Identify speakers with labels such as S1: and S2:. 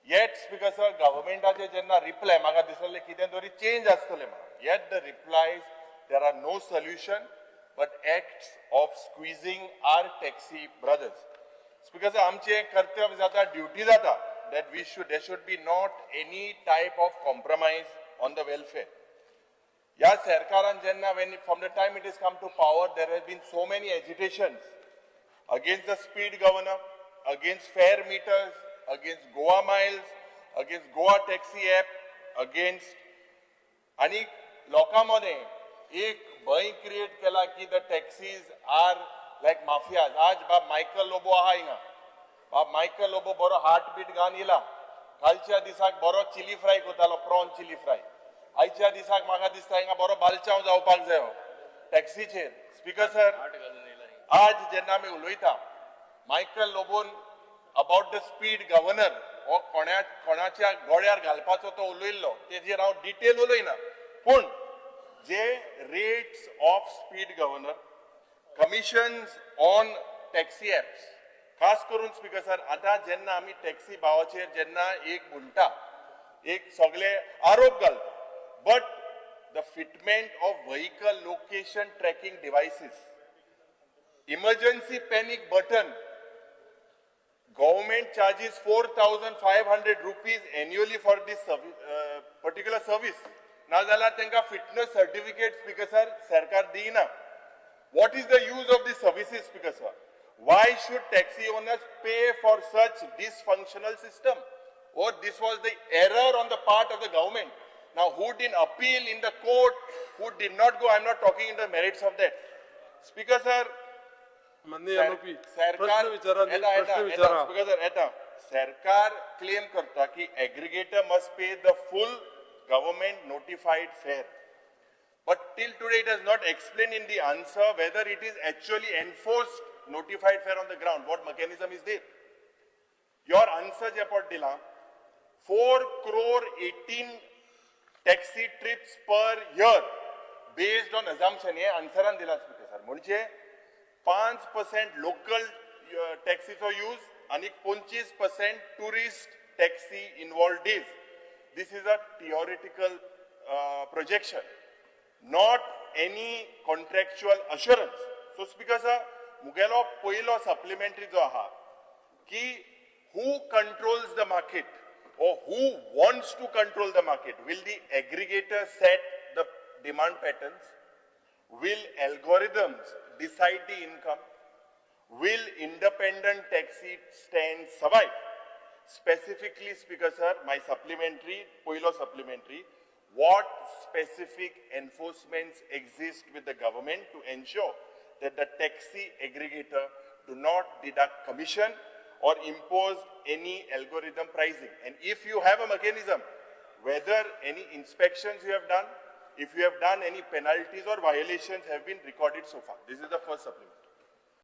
S1: Yet, because our government has a reply, maga disale kiten tori change astole ma. Yet the replies, there are no solution, but acts of squeezing our taxi brothers. Because आमचे कर्तव्य जाता, duty जाता, that there should be not any type of compromise on the welfare. Ya Sarkaran Janna, from the time it has come to power, there have been so many agitations against the speed governor, against fare meters, against Goa miles, against Goa taxi app, against आणि लोकांमध्ये एक भय create केला की the taxis are like mafias. आज बाब Michael Lobo आहा हिंगा. बाब मायकल लोबो बरो हार्टबीट गान इला. कालच्या दिसाक बरो चिली फ्राय कोतालो, प्रॉन चिली फ्राय. आयच्या दिसाक म्हाका दिसता हिंगा बरो बालचाव जावपाक जायो टॅक्सीचेर. स्पीकर सर, आज जेन्ना आमी उलयता मायकल लोबोन अबाउट द स्पीड गव्हर्नर हो कोणाच्या गोळ्यार घालपाचो तो उलयल्लो, तेजेर हांव डिटेल उलयना, पूण जे rates of speed governor, commissions on taxi apps, खास करून स्पीकर सर आता जेन्ना आमी टॅक्सी भावाचेर जेन्ना एक म्हणटा, एक सगळे आरोप घालता, but the fitment of vehicle location tracking devices, emergency panic button, government charges 4,500 rupees annually for this particular service. Na zala tenka fitness certificate, speaker sir, sarkar deena. What is the use of these services, speaker sir? Why should taxi owners pay for such dysfunctional system? Or this was the error on the part of the government. Now who didn't appeal in the court, who did not go, I'm not talking in the merits of that. Speaker sir, सरकार claim करता की aggregator must pay the full government notified fair, but till today it has not explained in the answer whether it is actually enforced notified fare on the ground. What mechanism is there? Your answer Japot dila 4 crore 18 taxi trips per year based on assumption. Ye answeran dila speaker sir. म्हणजे 5% local taxis use and 25% tourist taxi involved days. This is a theoretical projection, not any contractual assurance. So speaker sir, mugelo poilo supplementary jo aha ki who controls the market or who wants to control the market? Will the aggregator set the demand patterns? Will algorithms decide the income? Will independent taxi stands survive? Specifically, speaker sir, my supplementary, Poilo supplementary, what specific enforcements exist with the government to ensure that the taxi aggregator do not deduct commission or impose any algorithm pricing? And if you have a mechanism, whether any inspections you have done, if you have done any penalties or violations have been recorded so far. This is the first supplement.